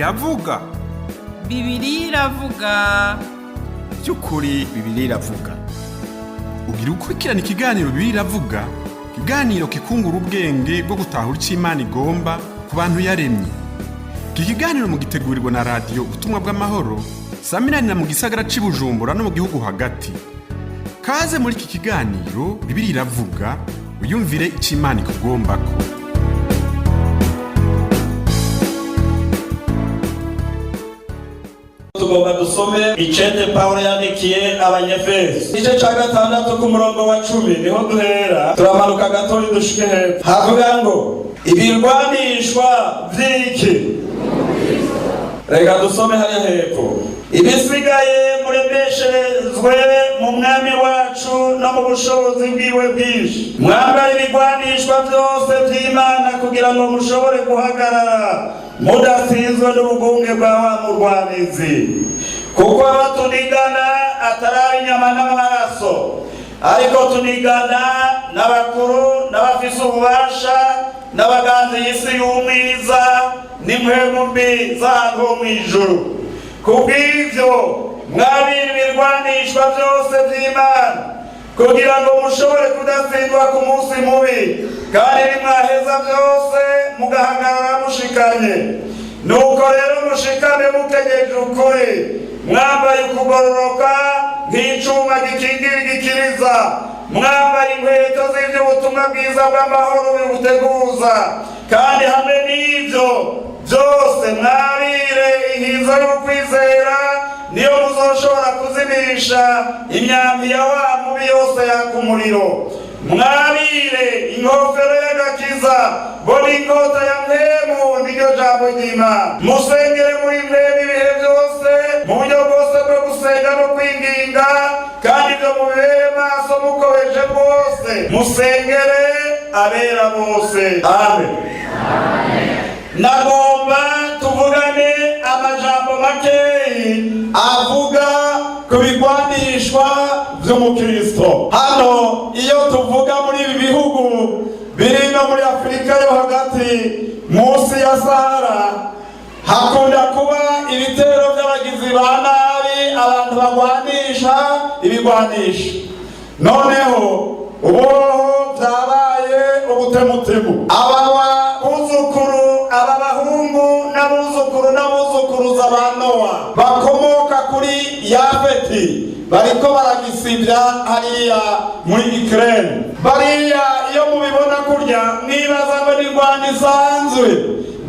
iravuga. Bibiliya iravuga. By'ukuri Bibiliya iravuga. Ugira ukurikirana ikiganiro Bibiliya iravuga, ikiganiro kikungura ubwenge bwo gutahura icyo Imana igomba ku bantu yaremye. Iki kiganiro mugitegurirwa na radio Ubutumwa bw'Amahoro, saminanira mu gisagara c'i Bujumbura no mu gihugu hagati. Kaze muri iki kiganiro Bibiliya iravuga, uyumvire icyo Imana ikugombako. Tugomba dusome icete Pawulo yandikiye Abanyefeso igice ca 6 ku murongo wa 10 niho duhera, turamanuka gato dushike hepfo. Havuga ngo ibirwanishwa vy'iki. Reka dusome hariya hepfo. Ibisigaye muremesherezwe mu mwami wacu no mu bushobozi bwiwe bwinshi. Mwambara ibigwanishwa byose by'Imana kugira ngo mushobore guhagarara mudatsinzwe n'ubugunge bwa wa murwanizi. Kuko abatunigana atari inyama n'amaraso, ariko tunigana n'abakuru n'abafise ububasha n'abaganzi y'isi y'umwiza n'impwemu mbi z'ahantu ho mw'ijuru. Kubw'ivyo mwabira ibirwanishwa byose by'Imana kugira ngo mushobore kudatsindwa ku munsi mubi, kandi nimwaheza byose mugahagarara mushikanye. Nuko rero mushikane mutegereje ukuri, mwambaye ukugororoka nk'icuma gikingira igikiriza, mwambaye inkweto z'ivy'ubutumwa bwiza bw'amahoro bibuteguza, kandi hamwe n'ivyo byose mwabire inkizo y'ukwizera, niyo muzoshobora kuzimisha imyambi ya wa mubi yose yaka umuriro. Mwabire inkofero y'agakiza, bo n'inkota ya mpemu niryo jambo ry'Imana. Musengere muri mpemu ibihe byose mu buryo bwose bwo gusenga no kwinginga, kandi ibyo mubere maso mukobeje bwose. Musengere abera bose. Amen. Nagomba tuvugane amajambo makeyi avuga ku bigwanishwa vy'umukristo. Hano iyo tuvuga muri ibi bihugu biri no muri Afurika yo hagati munsi ya Sahara, hakunda kuba ibitero by'abagizi ba nabi, abantu bagwanisha ibigwanisha. Noneho uboho byabaye ubutemutemu. Aba bahungu n'abuzukuruza ba Nowa bakomoka kuri Yafeti bariko baragisivya hariya muri Ukraine. Bariya iyo mubibona kurya mwibaza ngo ni Rwanda isanzwe,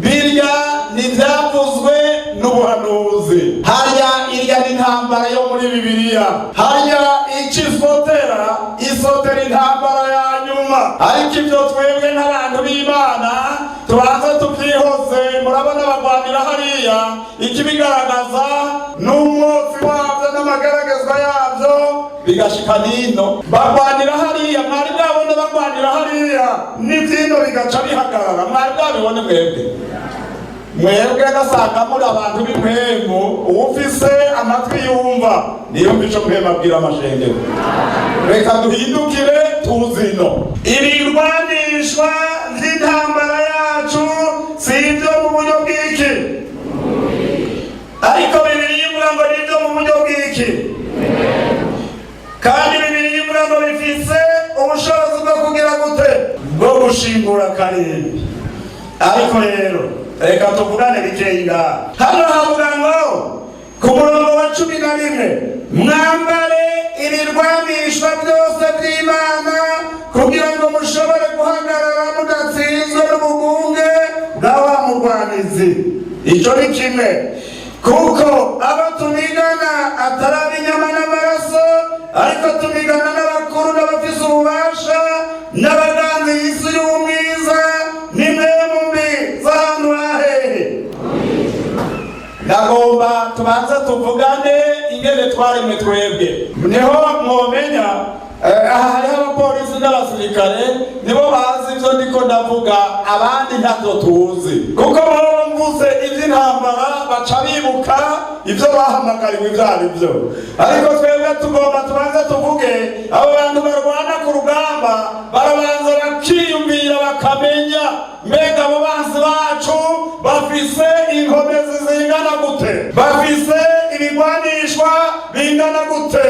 birya n'ivyavuzwe n'ubuhanuzi. Harya irya n'intambara yo muri Bibiliya. Harya isotera intambara ya nyuma. Ariko ivyo twebwe n'abantu b'Imana tubanza tubyihoze. Murabona bagwanira hariya, ikibigaragaza n'umwotsi wabyo n'amagaragazwa yabyo bigashika nino. Bagwanira hariya, mwari bwabone bagwanira hariya n'ivyino bigaca bihagarara. Mwari bwabibone mwebwe gasanga muri abantu b'impwemu, ufise amatwi yumva niyumva ico mpwemu abwira amashengero. Reka duhindukire tuzino. Ibirwanishwa vy'intambara yacu si ivyo mu buryo bw'iki, ariko Bibiliya ivuga ngo ni ivyo mu buryo bw'iki, kandi Bibiliya ivuga ngo bifise ubushobozi bwo kugira gute, bwo gushingura karindwi. Ariko rero reka tuvugane bikeyi ngaha. Hano havuga ngo ku murongo wa 11, mwambare ibirwanishwa byose by'Imana kugira ngo mushobore guhagarara mudatsinzwe n'ubugunge bwa wa murwanizi. Ico ni kimwe, kuko abo tunigana atari inyama n'amaraso, ariko tunigana n'abakuru n'abafise ububasha n'abaganzi y'isi y'umwiza n'impwemu mbi z'ahantu hahehe. Nagomba tubanze tuvugane ingene twaremwe twebwe, niho mwomenya. Hariho abapolisi n'abasirikare nibo bazi ivyo ndiko ndavuga, abandi ntavyo tuzi, kuko baba mvuze ivy'intambara baca bibuka ivyo bahamagariwe ivyo ari vyo. Ariko twebwe tugomba tubanze tuvuge abo bantu barwana ku rugamba, barabanza bakiyumvira bakamenya mbega abo banzi bacu bafise inkomezi zingana gute, bafise ibigwanishwa bingana gute,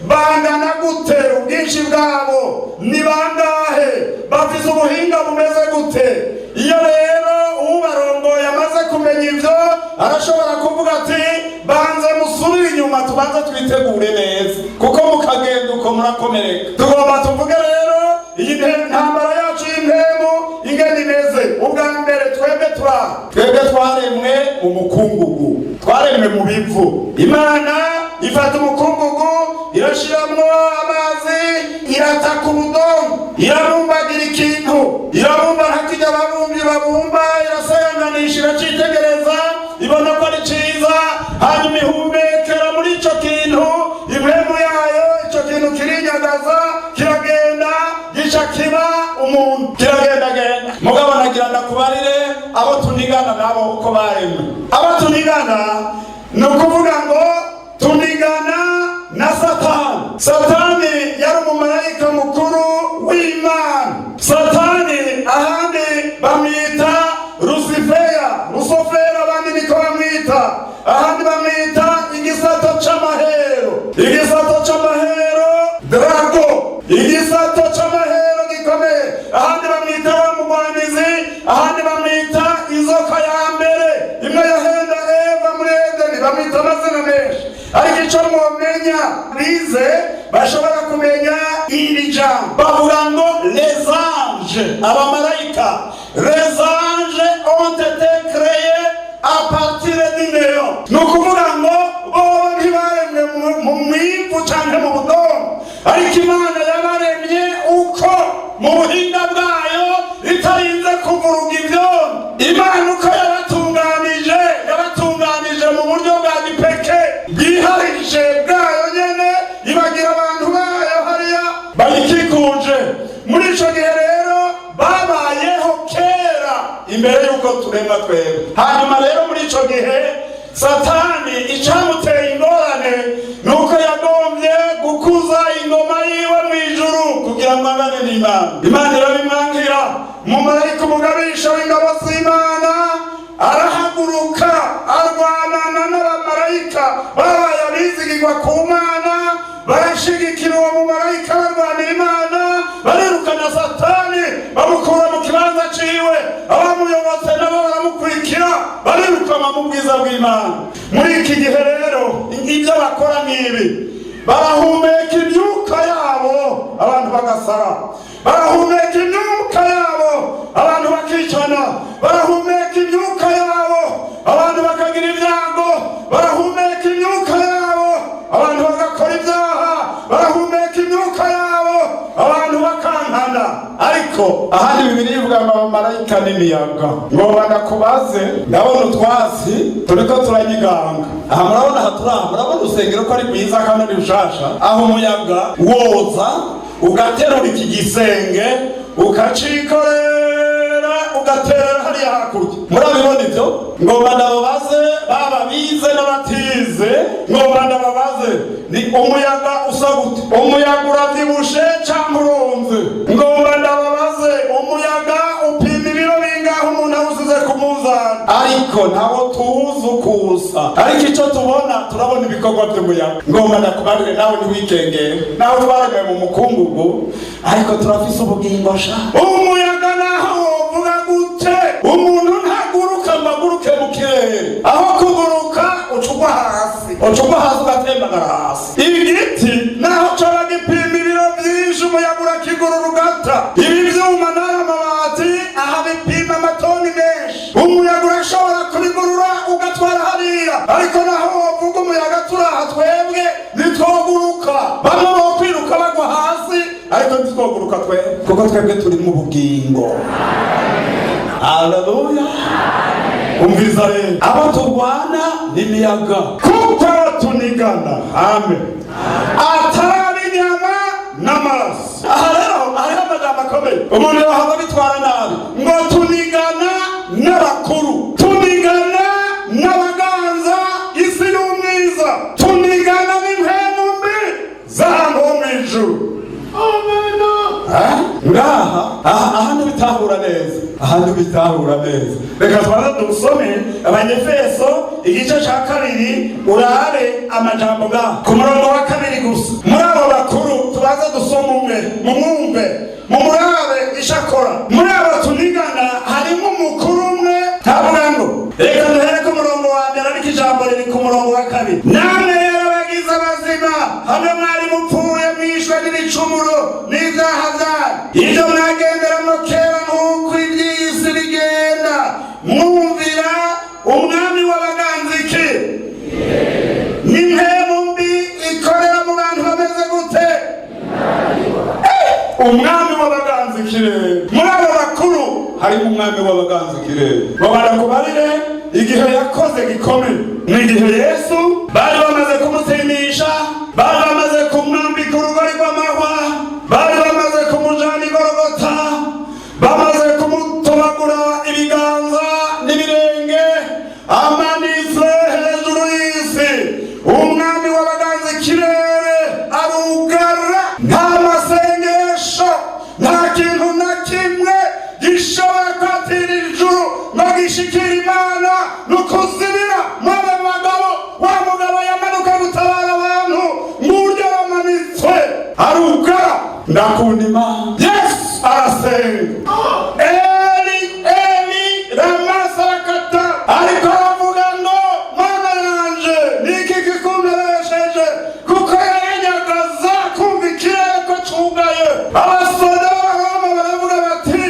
bangana gute, ubwinshi bwabo ni bangahe, bafise ubuhinga bumeze gute. Iyo rero ubarongoye amaze kumenya ivyo arashobora kuvuga ati banze musubire inyuma tubanze twitegure neza kuko mukagenda uko murakomereka. Tugomba tuvuge rero iyi ntambara yacu y'impemu ingene imeze. Ubwa mbere twebwe twaremwe mu mukungugu, twaremwe mu bivu. Imana ifata umukungugu irashiramwo amazi, irataka ubudongo, irabumbagira ikintu, irabumba ntakijya ababumbi babumba, irasayanganisha, iracitegereza, ibona ko ari ciza, hanyuma ihumekera muri ico kintu, impemu yayo ico kintu kirinyagaza, kiragenda gica kiba umuntu, kiragendagenda. Mugabo nagira ndakubarire abo tunigana nabo uko baremwe. Abo tunigana ni ukuvuga ngo tunigana na Satani. Satani yari umumarayika mukuru w'Imana. Satani ahandi bamwita Rusofera, abandi niko bamwita, ahandi bamwita igisato c'amahero, igisato c'amahero Drago, igisato c'amahero gikomeye, ahandi bamwita wa mugwanizi, ahandi bamwita inzoka ya mbere, imwe yahenda Eva muri Edeni, bamwita amazina menshi. Ariko ico mwomenya bize bashobora kumenya iri jambo, bavuga ngo les anges, abamarayika. Les anges ont été créés à partir du néant. Ni ukuvuga ngo bo ntibaremwe mu mwivu canke mu budongo, ariko Imana yabaremye uko mu buhinga bwayo itarinze kuvuruga ivyondo. Imana uko yabatunganije mu buryo bwa gipeke bwiharije bwayo nyene, ibagira abantu bayo hariya bayikikuje. Muri ico gihe rero babayeho kera imbere yuko turemwa twebwe. Hanyuma rero muri ico gihe Satani icamuteye ingorane nuko yagombye gukuza ingoma yiwe mw'ijuru kugira ngo angane n'Imana. Imana irabimwangira. Umumarayika umugabisha w'ingabo z'Imana arahaguruka arwanana n'abamarayika babaye abizigirwa ku Mana, barashigikira uwo mumarayika barwanira Imana, barirukana Satani bamukura mu kibanza ciwe, abamuyobotse nabo baramukurikira barirukana mu bwiza bw'Imana. Muri iki gihe rero ibyo bakora nibi, barahumeka imyuka yabo abantu bagasara, barahumeka imyuka yabo abantu bakicana, barahumeka imyuka yabo abantu bakagira ibyago, barahumeka imyuka yabo abantu bagakora ibyaha, barahumeka imyuka yabo abantu bakankana. Ariko ahandi Bibiliya ivuga ngo abamarayika n'imiyaga. Ngo banakubaze, ndabona utwasi turiko turanyiganga. Aha murabona haturaha, murabona urusengero ko ari rwiza kandi ari rushasha, aho umuyaga woza ugaterura iki gisenge ukacikorera ugaterera hariya hakurya. Murabibona ivyo? Ngomba ndababaze baba bize n'abatize, ngomba ndababaze ni umuyaga usa gute? Umuyaga uravyibushe canke urunze? Ngomba ndababaze umuyaga upima ibiro bingahe umuntu awusize ku munzani? Ariko ntawo tuzi ukusa, ariko ico turabona ibikorwa vy'umuyaga. Ngomba ndakubarire nawe ntiwikengere, nawe twaremwe mu mukungugu ariko turafise ubugingo sha. Umuyaga naho wovuga gute? Umuntu ntaguruka maguruke mu kirere, aho kuguruka ucugwa hasi ugatembagara hasi. Igiti naho coba gipima ibiro vyinshi umuyaga urakigurura ugata. Ibi vyuma n'aya mabati aha bipima amatoni menshi, umuyaga urashobora kubigurura ugatwara hariya. Ariko naho wovuga umuyaga turaha twebwe ntitwoguruka, bamwe bokwiruka bagwa hasi ariko ntitwoguruka twebwe kuko twebwe turi mu bugingo. Haleluya. Umviza rero abo turwana n'imiyaga kuko tunigana. Amen. Atari inyama n'amaraso. Aha rero hariho amagambo akomeye umuntu yohava bitwara nabi, ngo tunigana n'abakuru, tunigana n'abaganza isi y'umwiza, tunigana n'impemu mbi z'ahantu ho mw'ijuru. Ngaha ahandi bitahura neza, ahandi bitahura neza. Reka twaza dusome Abanyefeso igice ca 2 urabe amajambo ga ku murongo wa 2 gusa. Muri abo bakuru tubaza dusoma umwe mumwumve mumurabe ishakora. Muri abo tunigana harimo umukuru umwe tavuga ngo reka duhere ku murongo wa mbere ariko ijambo riri ku murongo wa 2. Namwe yarabagize abazima hamwe mwari mupfuye mwishwe n'ibicumuro n'ivyaha vyanyu ibyo mwagenderamo kera nk'uko iby'isi bigenda mwumvira umwami w'abaganziki n'impemu mbi ikorera mu bantu bameze gute umwami w'abaganziki rero muri abo bakuru harimo umwami w'abaganziki rero babara kubarire igihe yakoze gikomeye n'igihe Yesu bari bamaze kumutinisha bari bamaze kumwambika urugori rw'amahwa bari bamaze kumujana i Golgota bamaze kumutobagura ibiganza n'ibirenge amanitse hejuru y'isi umwami w'abaganza ikirere arugara nta masengesho nta kintu na kimwe gishobora kwatira ijuru no gishikira Imana n'ukuzibira mwabe bagabo wa mugabo yamanuka gutabara abantu muryo bamanitswe arugara ndakunda Imana Yesu arasenga Eli Eli lama sabakthani ariko aravuga ngo Mana yanje niki kikumperesheje kuko yaranyagaza kumva ikirere ko cugaye abasoda b'Abahoma baravuga bati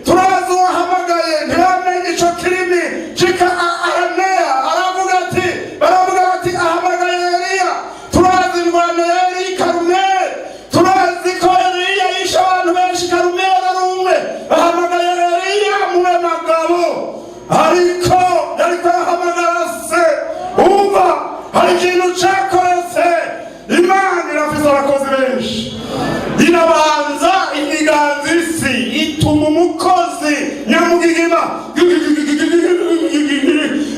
turazi uwahamagaye ntibamenye ico kirimi cika Aramea aravuga ati baravuga bati ahamagaye Eliya turazi ingwano ya Eliya i Karumeli turazi ko Eliya yishe abantu benshi i Karumeli ari umwe ahamagaye Eliya muwe magabo ariko yariko arahamagara se umva hari ikintu cakoretse Imana irafise abakozi benshi irabanza imiganzi isi ituma umukozi nyamugigima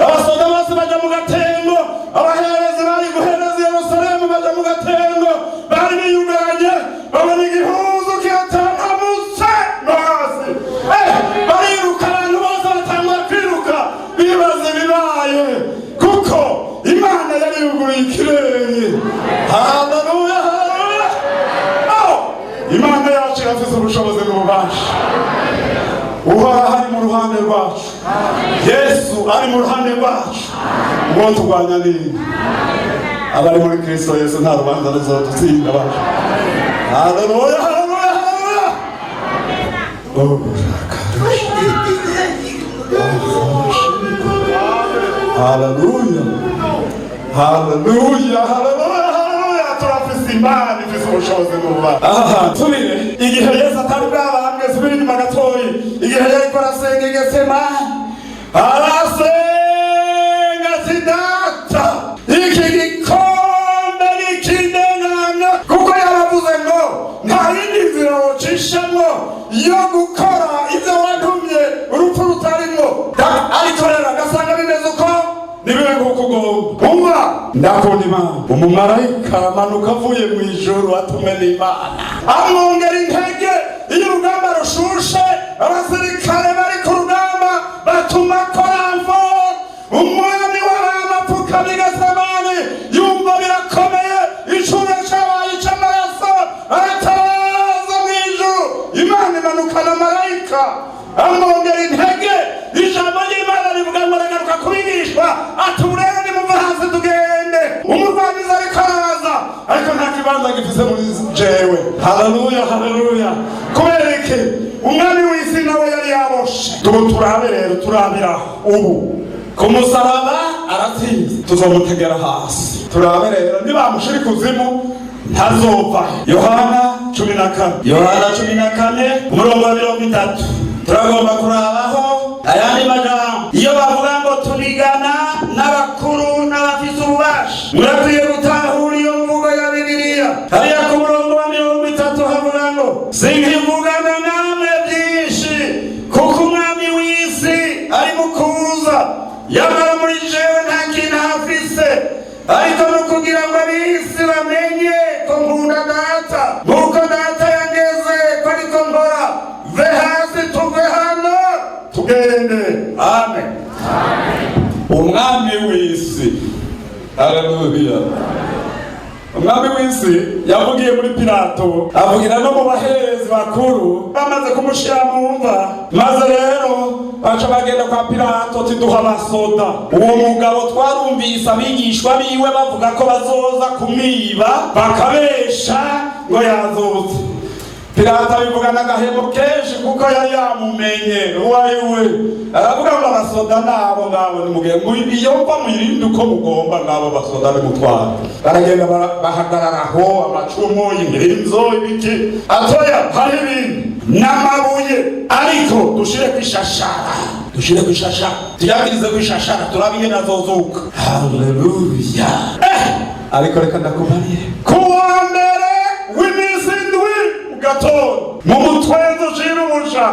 abasoda bose baja mu gatengo abaherezi bari guhereza Yerusalemu baja mu gatengo bari biyugaranye babona igihuzu kiratangamutse no hasi bariruka abantu bose batangura kwiruka bibaza ibibaye kuko Imana yari yuguruye ikirere haleluya haleluya Imana yacu irafise ubushobozi n'ububasha uhoraho ari mu ruhande rwacu Yesu ari mu ruhande rwacu ubwo turwanya nini abari muri Kristo Yesu nta rubanza ruzodutsinda bacu haleluya haleluya haleluya haleluya haleluya turafise Imana ifise ubushobozi n'ububasha aha tubire igihe Yesu atari bwabambwe subira inyuma gatoyi igihe yariko arasenga i Getsemani arasenga ati Data iki gikombe nikindengana kuko yaravuze ngo nta yindi nzira wocishamwo yo gukora ivyo wantumye urupfu rutarimwo ariko rero agasanga bimeze uko nibibe nguko ugomba umva ndakunda Imana umumarayika amanuka avuye mu ijuru atumwe n'Imana amwongera intege iyo urugamba rushushe abasirikare bari ku rugamba batuma koramvo umwami w'abami apfukamye i Getsemani yumva birakomeye icuma cabaye ic'amaraso aratabaza mu ijuru Imana imanukana marayika amwongera intege ijambo ry'Imana rivuga ngo aragaruka kubigishwa ati urero nimuva hasi tugende umurwaniza ariko araza ariko nta kibanza gifise muri jewe haleluya haleluya kubera iki umwami w'isi nawe yari yaboshe turabe rero turabiraho ubu ku musaraba aratsinze tuzomutegera hasi turabe rero nibamushira ikuzimu ntazova Yohana 14 umurongo wa 30 turagomba kurabaho ayandi majambo iyo bavuga ngo tunigana n'abakuru n'abafise ububasha murakwiye gutahura iyo mvugo ya Bibiliya hariya ku murongo wa 30 havuga ngo sinkivugana namwe byinshi kuko umwami w'isi ari mu kuza yamara muri jewe nta kintu hafise ariko no kugira ngo ab'isi bamenye ko nkunda Data nk'uko Data yangeze ko ariko nkora ve Haleluya. Umwami w'isi yavugiye muri Pilato, avugira no mu baherezi bakuru, bamaze kumushira mu mva. Maze rero baca bagenda kwa Pilato tiduha abasoda. Uwo mugabo twarumvise abigishwa biwe bavuga ko bazoza kumwiba bakabesha ngo yazutse. Pilato abivuga n'agahemo kenshi kuko yari yamumenye uwayiwe. Aravuga ngo abasoda nabo ngabo nimugende iyo mva mwirinde uko mugomba ngabo basoda nimutwara. Baragenda bahagarara aho amacumu y'ingirinzo ibiki atoya hari ibintu n'amabuye ariko dushire kwishashara, dushire kwishashara, tuyagirize kwishashara turabiye nazozuka. Haleluya. Ariko reka ndakubarire kuwa mbere w'imisi ndwi gatondo mu mutwenzo ushira umusha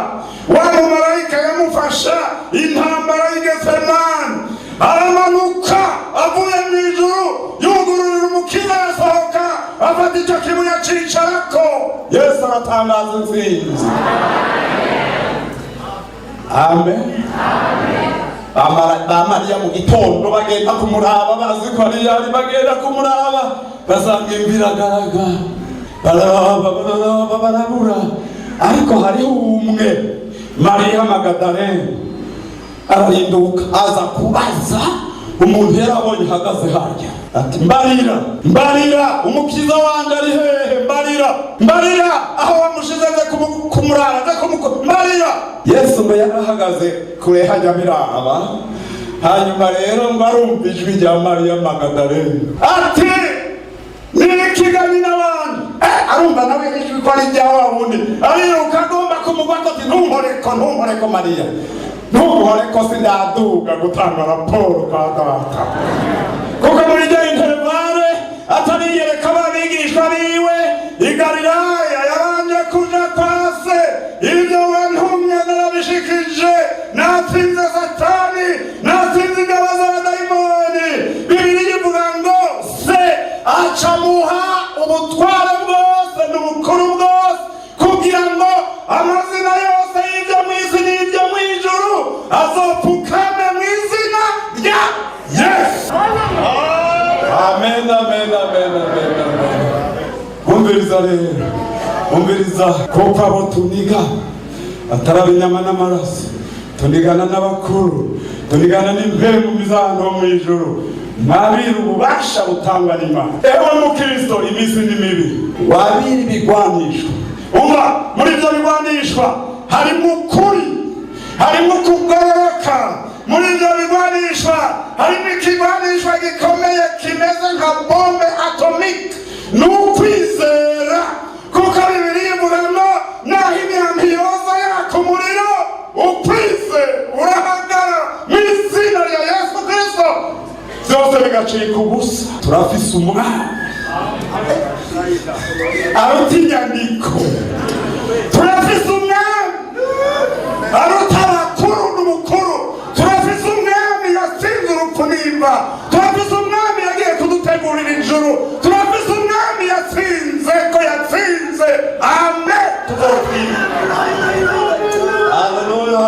wa mumarayika yamufasha intambara y'Getsemani aramanuka avuye mw'ijuru yugururira umukiza yasohoka afata icyo kibuye acicarako. Yesu aratangaza intsinzi. Amen. Mariya mu gitondo bagenda kumuraba bazi ko ari yari bagenda kumuraba basanga imviragaraga barabura ariko hariho umwe Mariya Magadalene arahinduka aza kubaza umuntu yarabonye hagaze harya ati mbarira umukiza wanjye ari hehe, mbarira aho wamushize kumurara mbarira. Yesu ngo yarahagaze kure hajya biraba, hanyuma rero ngo arumva ijwi rya Mariya Magadalene ati nikigani n'abandi arumva nawe ijwi ko ari rya wa wundi ariruka agomba kumugwako ati ntumporeko Mariya, ntumporeko sindaduga gutanga raporo kwa data kuko muri rya intervale atariyereka ababigishwa biwe i Galilaya yabanje kuja kwa se. Ibyo wantumye narabishikije, natsinze Satani, natsinze ingabo z'abadayimoni. Bibiliya ivuga ngo se acamuha ubutware bwose n'ubukuru bwose kugira ngo amazina yose y'ibyo mw'isi n'ibyo mw'ijuru azopfukame mw'izina rya Yesu. Amen. Umviriza rero, umviriza kuko abo tuniga atari inyama n'amaraso, tunigana n'abakuru, tunigana n'impemu mizano mw'ijuru. Mwabira ububasha butangwa n'Imana. Ewe mukristo imisi ni mibi, wabira ibigwanishwa. Umva muri ibyo bigwanishwa harimo ukuri, harimo kugororoka. Muri ibyo bigwanishwa harimo ikigwanishwa gikomeye kimeze nka bombe atomike, n'ukwizera. Kuko Bibiliya ivuga ngo naho imyambi yoza yaka umuriro, ukwize urahagara mu izina rya Yesu Kristo, byose bigacika ubusa. Turafise umwami aruta inyandiko, turafise umwami aruta abakuru n'umukuru, turafise umwami yatsinze urupfu n'imva, turafise umwami yagiye kudutegurira ijuru, turafise umwami yatsinze ko yatsinze. Amen. Haleluya.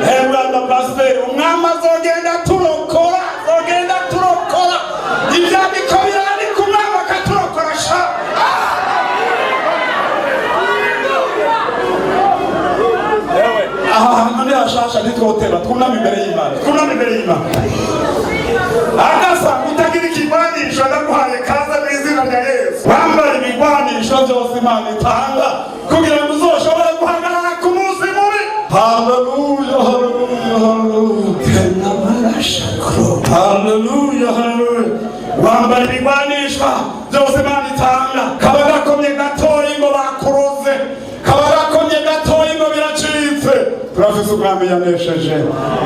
Hemba pastor umwami azogenda turokora, azogenda turokora ibyandiko birari kumwami akaturokora sha. Muri ashasha nitwoteba twunama imbere y'Imana, agasa utagira ikigwanisho ndaguhaye kaza mu izina rya Yesu. Wambara ibigwanisho byose Imana itanga kugira ngo uzoshobore guhagarara ku munsi mubi. Haleluya. Wambara ibigwanisho byose Imana itanga. Kaba gakomye gatoyi ngo bakuroze, kaba gakomye gatoyi ngo biracitse. Turafise umwami yanesheje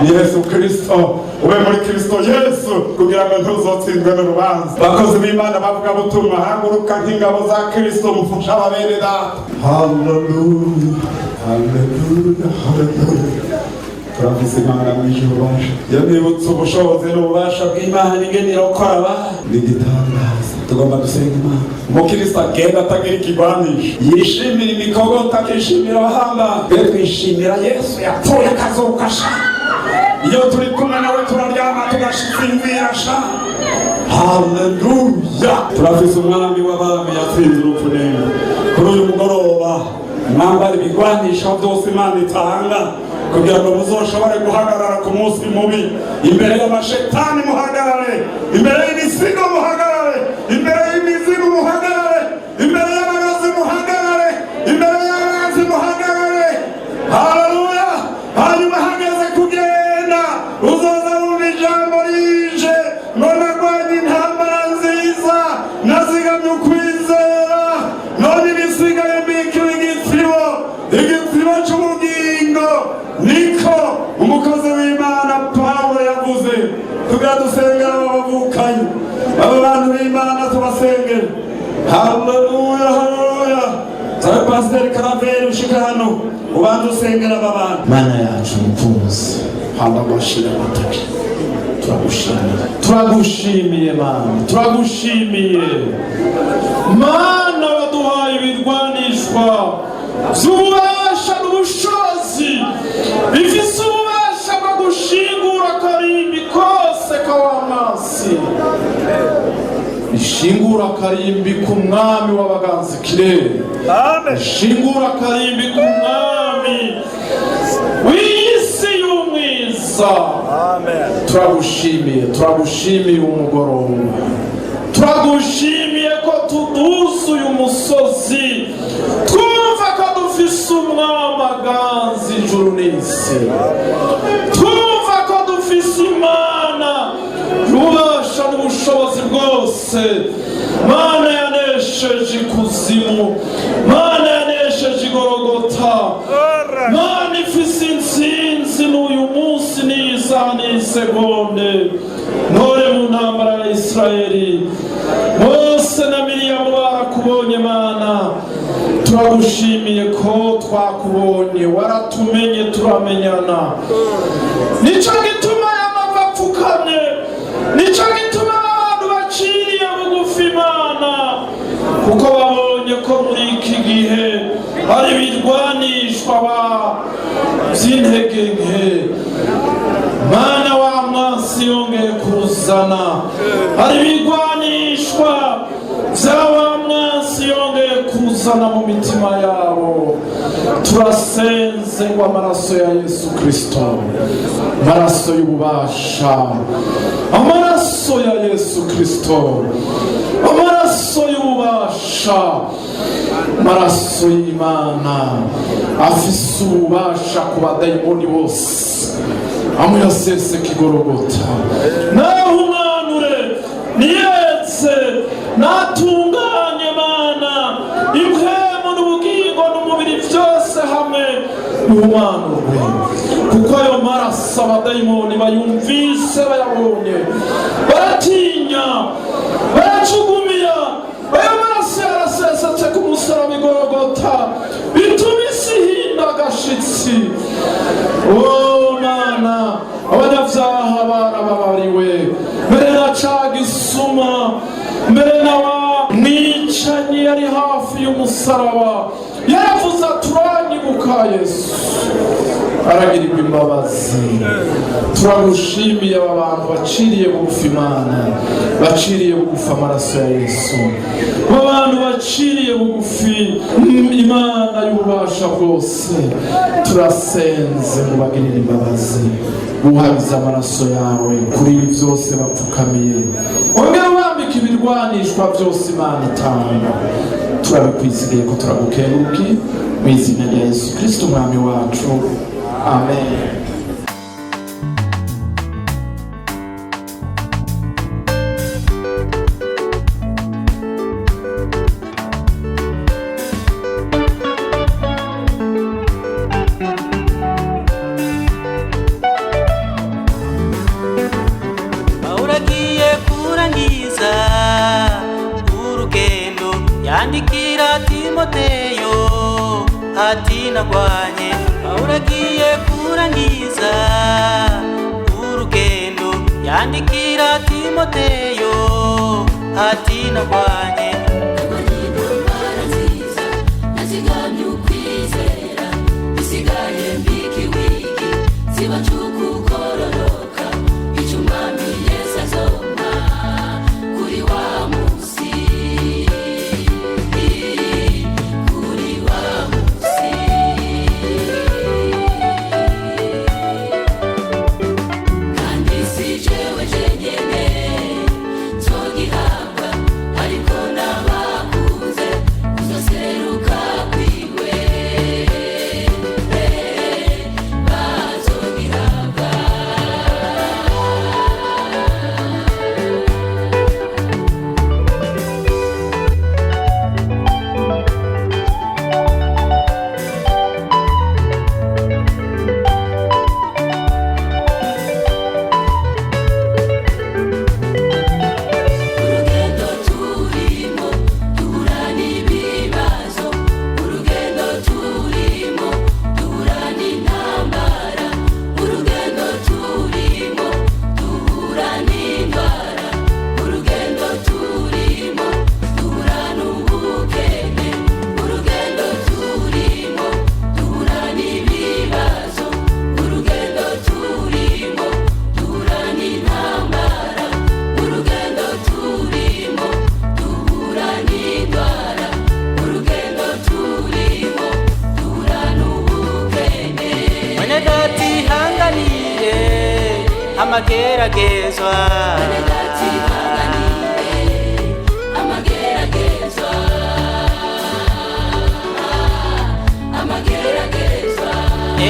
ni Yesu Kristo. Ube muri Kristo Yesu kugira ngo ntuzotsindwe n'urubanza. Bakozi b'Imana bavuga butumwa, haguruka nk'ingabo za Kristo mufasha ababere data. Haleluya. Turafise Imana mw'ijuru, yabibutse ubushobozi n'ububasha bw'Imana ingene irokora n'igitangaza. Tugomba dusenga Imana. Umukristo agenda atagira ikigwanisho, yishimira imikogota, akishimira abahanga. Twishimira Yesu yapfuye akazuka sha. Iyo turi kumwe nawe turaryama tugasinzira sha. haleluya. Turafise umwami w'abami yatsinze urupfu neza. Kuri uyu mugoroba mwambara ibigwanisho byose Imana itanga kugira ngo muzoshobore guhagarara ku munsi mubi. Imbere y'amashetani muhagarare, imbere y'ibisigo muhagarare, imbere y'imizimu muhagarare, imbere y'abarozi muhagarare, imbere y'abazi muhagarare. Haleluya. Hanyuma hageze kugenda uzoza wumva ijambo rije ngo narwanye intambara nziza, nazigamye ukwizera, none ibisigaye mbikiwe igitsibo c'ubugingo. Niko umukozi w'Imana Pawulo yavuze. Kugira dusengera abo bavukanyi, abo bantu b'Imana tubasengere. Haleluya, haleluya. Sabe Pasiteri Karaveri ushika hano ubanza usengera aba bantu. Mana yacu mpunzi, handabashira amataki. Turagushimiye Mana, turagushimiye Mana, waduhaye ibirwanishwa vy'ububasha n'ubushobozi bifise ububasha bwo gushingura akarimbi kose k'abamasi, ishingura akarimbi ku mwami w'abaganza ikirere, ishingura akarimbi ku mwami w'isi y'umwiza. Turagushimiye umugoroba, turagushimiye ko tudusuye umusozi, twumva ko dufise umwami aganza ijuru n'isi, twumva ko dufise Imana y'ububasha n'ubushobozi bwose, Mana yanesheje ikuzimu, Mana yanesheje igorogota, Mana ifise intsinzi n'uyu munsi n'isaha n'isegonde. Ntore mu ntambara ya Isirayeli, Mose na Miriyamu barakubonye Mana, turagushimiye ko twakubonye, waratumenye turamenyana. Nico gituma y'amava apfukamye, nico gituma abantu baciriye bugufi Imana, kuko babonye ko muri iki gihe hari ibirwanishwa vy'intege nke. Mana wa mwansi yongeye kuzana, hari ibirwanishwa vy'awa mwansi yongeye kuzana mu mitima yabo. Turasenze ngo amaraso ya Yesu Kristo, amaraso y'ububasha, amaraso ya Yesu Kristo, amaraso y'ububasha, amaraso y'Imana afise ububasha ku badayimoni bose, amuyaseseka igorogota. Naho umwanure niyetse natunganye Mana, impwemu n'ubugingo n'umubiri vyose hamwe n'umanurwe, kuko ayo maraso abadayimoni bayumvise, bayabonye, baratinya, baracugumira. Ayo maraso yarasesetse ku musaraba igorogota, bituma isi ihinda agashitsi. Mana, abanyavyaha barababariwe, mbere na ca gisuma, mbere na wa mwicanyi yari hafi y'umusaraba yaravuze turanyibuka Yesu, aragirirwa imbabazi. Turagushimiye aba bantu baciriye bugufi Imana, baciriye bugufi amaraso ya Yesu, aba bantu baciriye bugufi Imana y'ububasha bwose. Turasenze ngo bagirire imbabazi, buhabiza amaraso yawe kuri ibi byose bapfukamiye, ongera ubambika ibirwanishwa byose Imana itanga. Turabikwizigiye ko turagukenguruki mu izina rya Yesu Kristo umwami wacu, amen. Yandikira Timoteyo ati nagwanye, uragiye kurangiza urugendo. Yandikira Timoteyo ati nagwanye, intambara nziza nazigamye ukwizera, isigaye mbikiwiki zibacuka ukororoka, icyo umwami Yesu azompa amageragezwa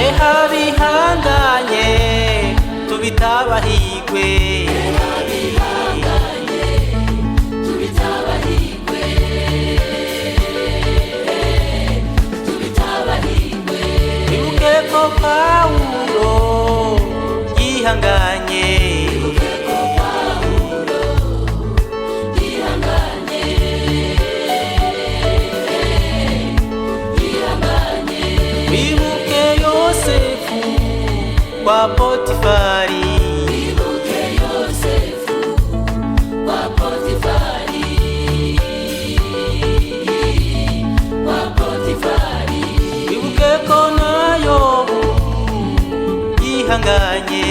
eha bihanganye tubitabahigwe ibuke ko Pawulo yihanganye wibuke Yosefu kwa Potifari wibuke ko na Yobu yihanganye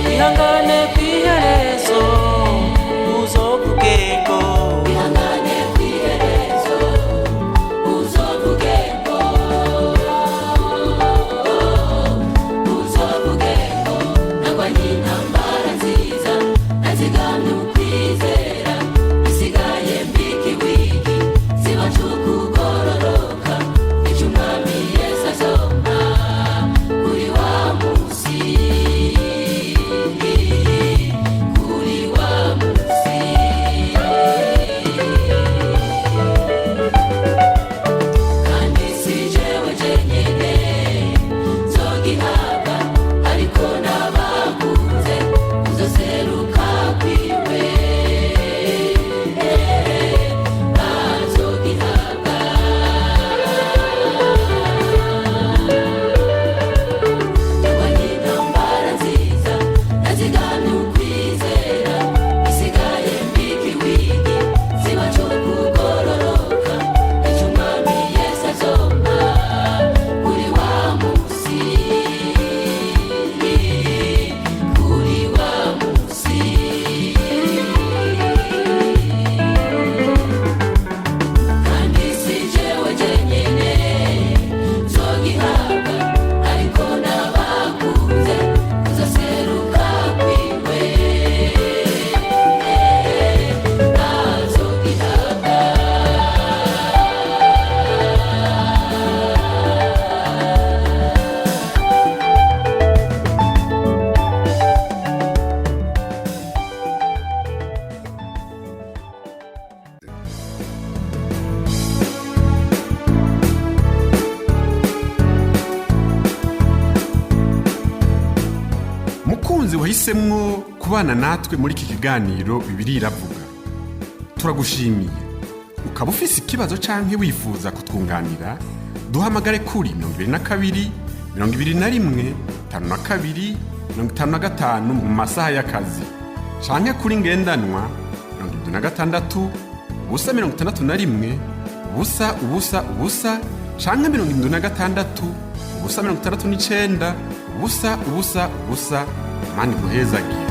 wihangane kw'iherezo uzovugengo mukunzi wahisemwo kubana natwe muri iki kiganiro Bibiliya iravuga, turagushimiye. Ukaba ufise ikibazo canke wifuza kutwunganira, duhamagare kuri 22 21 52 55 mu masaha y'akazi, canke kuri ngendanwa 76 ubusa 61 ubusa ubusa ubusa canke 76 ubusa 69 ubusa ubusa ubusa. Mani guhezagi.